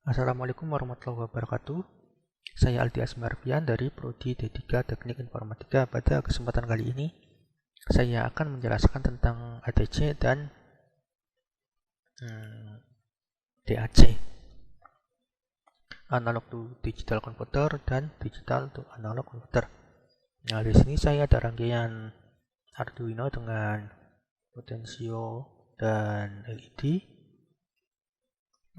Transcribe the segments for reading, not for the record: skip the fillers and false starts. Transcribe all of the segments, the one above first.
Assalamualaikum warahmatullahi wabarakatuh. Saya Aldi Asmarvian dari Prodi D3 Teknik Informatika. Pada kesempatan kali ini, saya akan menjelaskan tentang ADC dan DAC, Analog to Digital Converter dan Digital to Analog Converter. Nah, di sini saya ada rangkaian Arduino dengan potensio dan LED.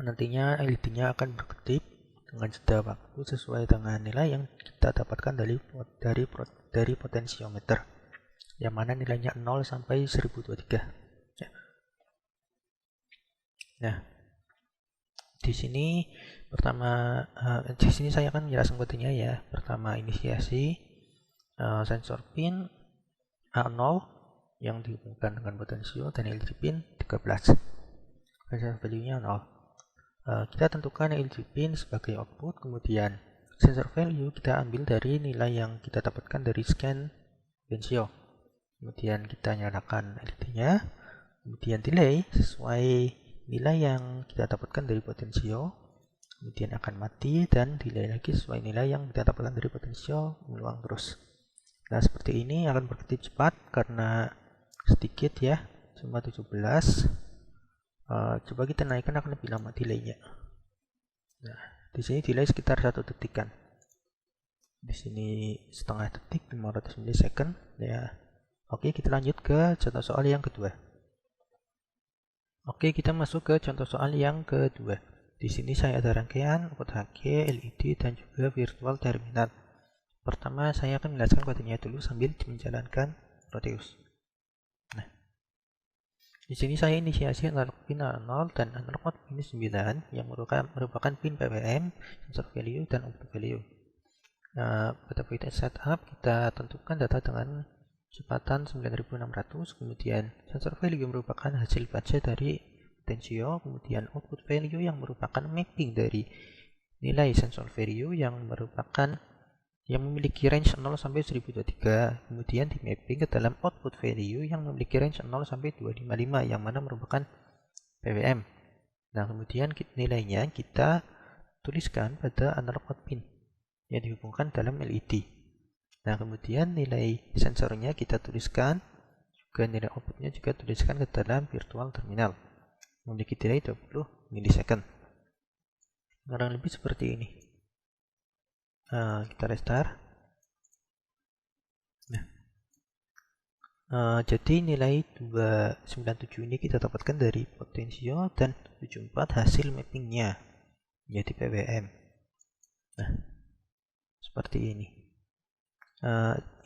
Nantinya LED-nya akan berkedip dengan jeda waktu sesuai dengan nilai yang kita dapatkan dari potensiometer, yang mana nilainya 0 sampai 1023. Nah, di sini saya akan menjelaskan kodenya ya. Pertama, inisiasi sensor pin A0 yang dihubungkan dengan potensio dan LED pin 13. Sensor value-nya 0. Kita tentukan LED pin sebagai output, kemudian sensor value kita ambil dari nilai yang kita dapatkan dari scan potensio. Kemudian kita nyalakan LED-nya, kemudian delay sesuai nilai yang kita dapatkan dari potensio, kemudian akan mati dan delay lagi sesuai nilai yang kita dapatkan dari potensio, mengulang terus. Nah, seperti ini akan berkedip cepat karena sedikit ya, cuma 17. Coba kita naikkan, akan lebih lama delaynya. Nah, di sini delay sekitar 1 detikan. Di sini setengah detik, 500 milisecond ya. Oke, kita lanjut ke contoh soal yang kedua. Oke, kita masuk ke contoh soal yang kedua. Di sini saya ada rangkaian output HG, LED, dan juga virtual terminal. Pertama, saya akan menjelaskan kodenya dulu sambil menjalankan Proteus. Nah, di sini saya inisiasi analog pin 0 dan analog out pin 9 yang merupakan pin PWM, sensor value, dan output value. Nah, pada proses setup kita tentukan data dengan kecepatan 9600, kemudian sensor value merupakan hasil baca dari potensio, kemudian output value yang merupakan mapping dari nilai sensor value yang memiliki range 0 sampai 1023, kemudian di mapping ke dalam output value yang memiliki range 0 sampai 255 yang mana merupakan PWM. Nah, kemudian nilainya kita tuliskan pada analog out pin yang dihubungkan dalam LED. Nah, kemudian nilai sensornya kita tuliskan, juga nilai outputnya juga tuliskan ke dalam virtual terminal. Memiliki delay 20 milisecond. Kurang lebih seperti ini. Kita restart. Jadi nilai 297 ini kita dapatkan dari potensio dan 74 hasil mappingnya menjadi PWM. Nah, seperti ini.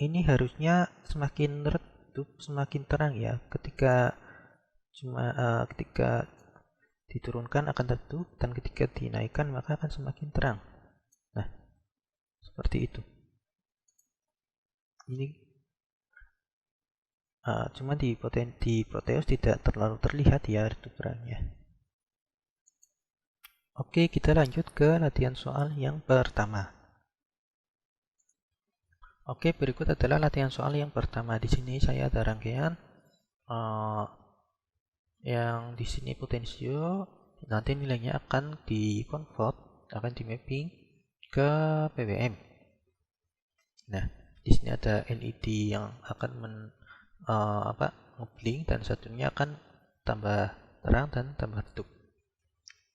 Ini harusnya semakin redup, semakin terang ya. Ketika diturunkan akan redup, dan ketika dinaikkan maka akan semakin terang. Nah, seperti itu. Ini cuma di Proteus tidak terlalu terlihat ya redup terangnya. Oke, kita lanjut ke latihan soal yang pertama. Oke, berikut adalah latihan soal yang pertama. Di sini saya ada rangkaian yang di sini potensio, nanti nilainya akan di-convert, akan di-mapping ke PWM. Nah, di sini ada LED yang akan ngeblink, dan satunya akan tambah terang dan tambah redup.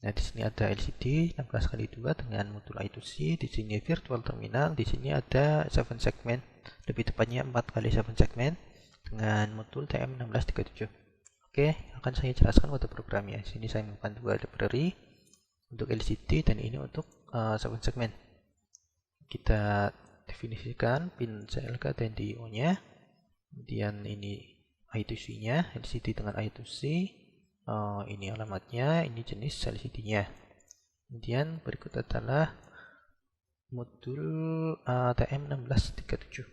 Nah, di sini ada LCD 16x2 dengan modul I2C, di sini virtual terminal, di sini ada 7 segmen, lebih tepatnya 4x7 segmen dengan modul TM1637. Oke, akan saya jelaskan pada programnya. Di sini saya menggunakan dua library untuk LCD dan ini untuk 7 segmen. Kita definisikan pin CLK dan DIO-nya. Kemudian ini I2C-nya, LCD dengan I2C. Ini alamatnya, ini jenis LCD-nya. Kemudian berikut adalah modul TM1637.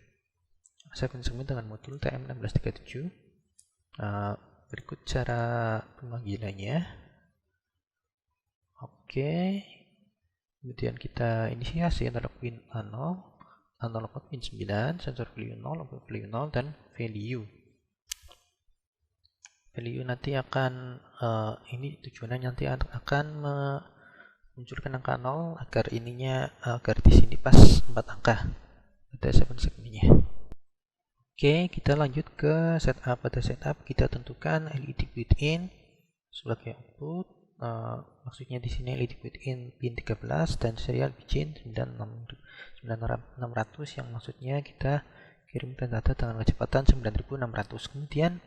7 segmen dengan modul TM1637. Berikut cara pemanggilannya. Oke. Kemudian kita inisiasi analog pin A0, analog out pin 9, sensor value 0, output value 0, dan value. Value nanti akan ini tujuannya nanti akan munculkan angka 0 agar agar di sini pas 4 angka pada 7 segmennya. Oke, kita lanjut ke setup. Pada setup kita tentukan LED built-in sebagai output. Maksudnya di sini LED built-in pin 13 dan serial pin 9600 yang maksudnya kita kirimkan data dengan kecepatan 9600. Kemudian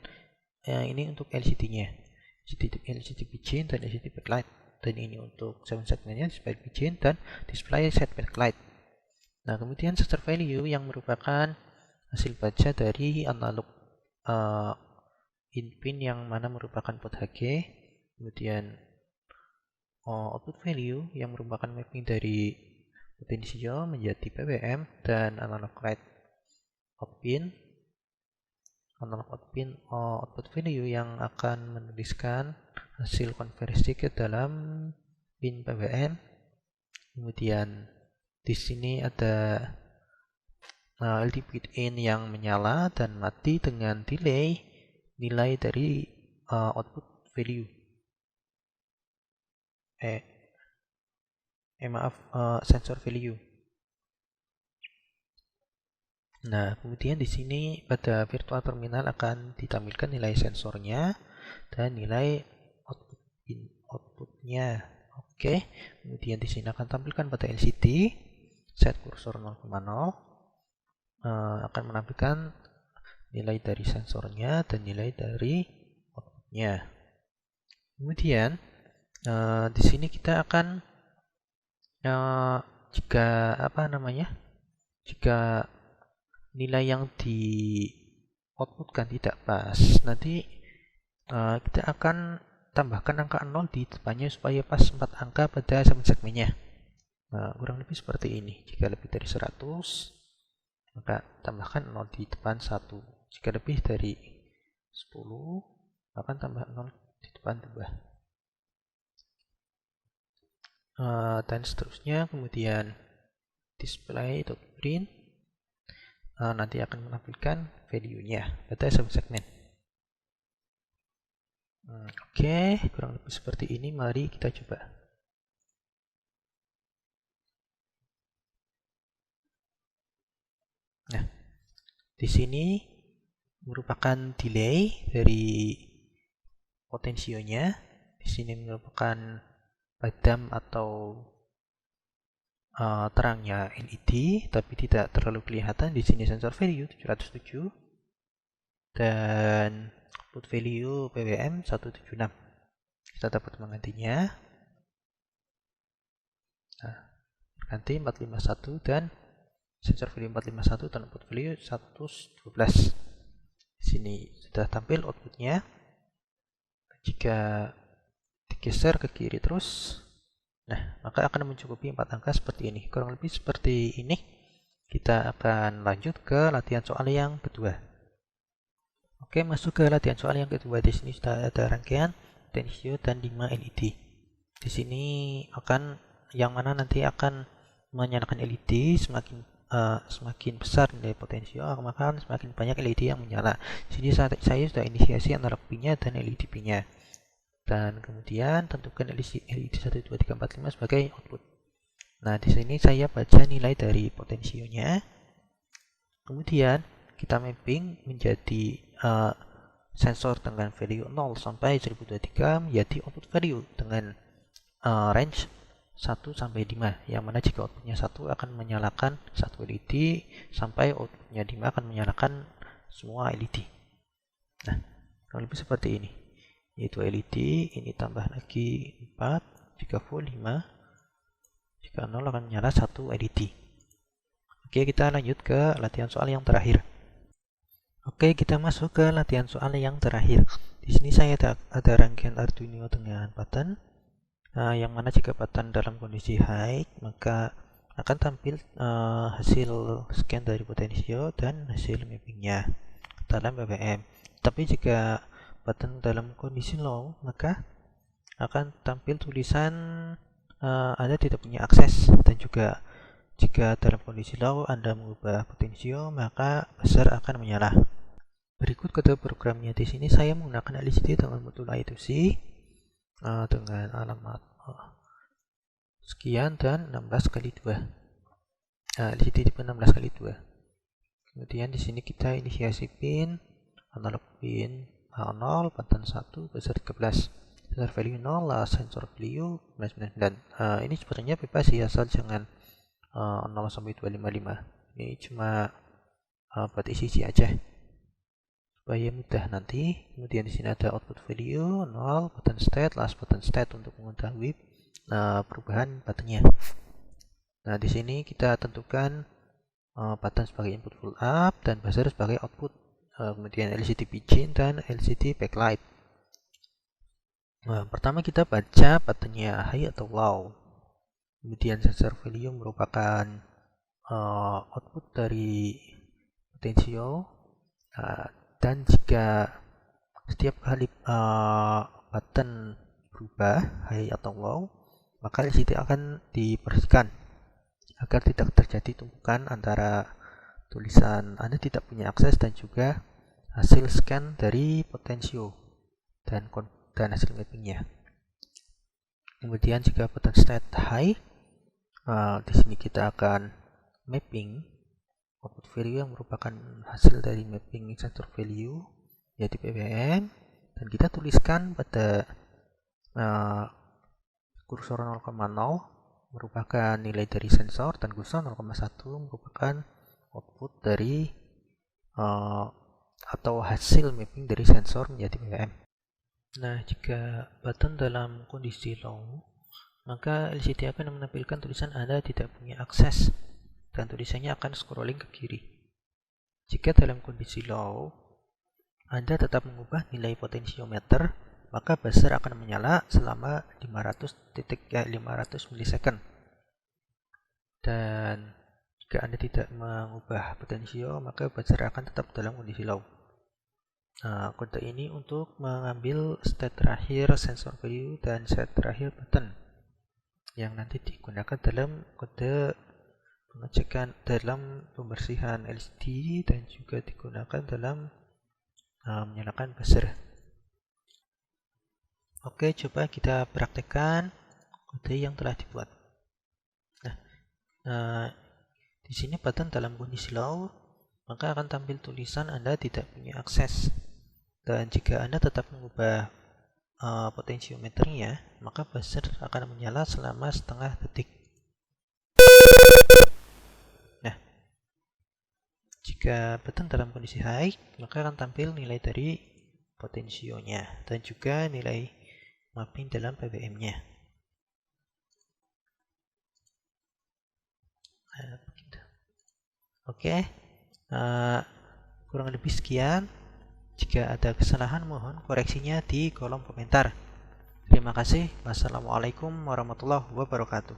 ini untuk LCD-nya, LCD pin dan LCD backlight. Dan ini untuk 7 segmennya, display pin dan display set backlight. Nah, kemudian sensor value yang merupakan hasil baca dari analog in pin yang mana merupakan port HG, kemudian output value yang merupakan mapping dari potensio menjadi PWM, dan analog light out pin, output value yang akan menuliskan hasil konversi ke dalam pin PWM. Kemudian di sini ada LED built-in yang menyala dan mati dengan delay nilai dari output value. Sensor value. Nah, kemudian di sini pada virtual terminal akan ditampilkan nilai sensornya dan nilai outputnya. Oke, kemudian di sini akan tampilkan pada LCD set kursor 0,0. Akan menampilkan nilai dari sensornya dan nilai dari outputnya. Kemudian di sini kita akan jika nilai yang di outputkan tidak pas, nanti kita akan tambahkan angka 0 di depannya supaya pas 4 angka pada segmennya. Nah, kurang lebih seperti ini. Jika lebih dari 100, maka tambahkan 0 di depan 1. Jika lebih dari 10, akan tambah 0 di depan 2. Dan seterusnya. Kemudian display dot print nanti akan menampilkan value-nya pada segmen. Oke, kurang lebih seperti ini. Mari kita coba. Nah, di sini merupakan delay dari potensionya. Di sini merupakan padam atau terangnya LED, tapi tidak terlalu kelihatan. Di sini sensor value 707 dan output value PWM 176. Kita dapat menggantinya. Nah, ganti 451 dan sensor value 451 dan output value 112. Di sini sudah tampil outputnya. Jika digeser ke kiri terus, nah, maka akan mencukupi 4 angka seperti ini. Kurang lebih seperti ini. Kita akan lanjut ke latihan soal yang kedua. Oke, masuk ke latihan soal yang kedua. Di sini sudah ada rangkaian potensio dan 5 LED. Di sini yang mana nanti akan menyalakan LED semakin besar nilai potensio, maka semakin banyak LED yang menyala. Di sini saya sudah inisiasi analog pin-nya dan LED pin-nya. Dan kemudian tentukan LED 1, 2, 3, 4, 5 sebagai output. Nah, di sini saya baca nilai dari potensionya. Kemudian kita mapping menjadi sensor dengan value 0 sampai 1023 menjadi output value dengan range 1 sampai 5, yang mana jika outputnya 1 akan menyalakan 1 LED sampai outputnya 5 akan menyalakan semua LED. Nah, kurang lebih seperti ini, yaitu LED ini tambah lagi 4, jika full 5, jika 0 akan menyala 1 LED. Oke, kita lanjut ke latihan soal yang terakhir. Oke, kita masuk ke latihan soal yang terakhir. Di sini saya ada rangkaian Arduino dengan pattern. Yang mana jika pattern dalam kondisi high, maka akan tampil hasil scan dari potensio dan hasil mappingnya dalam PWM. Tapi jika pattern dalam kondisi low, maka akan tampil tulisan Anda tidak punya akses. Dan juga jika dalam kondisi low Anda mengubah potensio, maka buzzer akan menyala. Berikut kode programnya. Di sini saya menggunakan LCD dengan modul I2C dengan alamat sekian dan 16 kali 2. LCD tipe 16 kali 2. Kemudian di sini kita inisiasi pin, analog pin A0, button 1, buzzer 13. Sensor value 0 lah, sensor value 999. Ini sebenarnya bebas ya, asal jangan 0 sampai 255. Ini cuma buat isi aja supaya mudah nanti. Kemudian di sini ada output value 0, button state, last button state untuk mengetahui perubahan buttonnya. Nah, di sini kita tentukan button sebagai input full up dan buzzer sebagai output. Kemudian LCD begin dan LCD backlight. Nah, pertama kita baca buttonnya high atau low. Kemudian sensor value merupakan output dari potensio. Dan jika setiap kali button berubah high atau low, maka LCD akan dibersihkan agar tidak terjadi tumpukan antara tulisan Anda tidak punya akses dan juga hasil scan dari potensio dan hasil mappingnya. Kemudian jika button state high, di sini kita akan mapping output value yang merupakan hasil dari mapping sensor value yaitu PWM, dan kita tuliskan pada kursor 0,0 merupakan nilai dari sensor dan kursor 0,1 merupakan output dari atau hasil mapping dari sensor menjadi PWM. Nah, jika button dalam kondisi low, maka LCD akan menampilkan tulisan Anda tidak punya akses dan tulisannya akan scrolling ke kiri. Jika dalam kondisi low, Anda tetap mengubah nilai potensiometer, maka buzzer akan menyala selama 500 milisecond. Dan jika Anda tidak mengubah potensio, maka buzzer akan tetap dalam kondisi low. Nah, kode ini untuk mengambil state terakhir sensor value dan state terakhir button yang nanti digunakan dalam kode pengecekan dalam pembersihan LCD dan juga digunakan dalam menyalakan buzzer. Oke, coba kita praktekkan kode yang telah dibuat. Nah, di sini button dalam kondisi low, maka akan tampil tulisan Anda tidak punya akses. Dan jika Anda tetap mengubah potensiometernya, maka buzzer akan menyala selama setengah detik. Nah, jika button dalam kondisi high, maka akan tampil nilai dari potensionya dan juga nilai mapping dalam PWM-nya. Oke, kurang lebih sekian. Jika ada kesalahan, mohon koreksinya di kolom komentar. Terima kasih. Wassalamualaikum warahmatullahi wabarakatuh.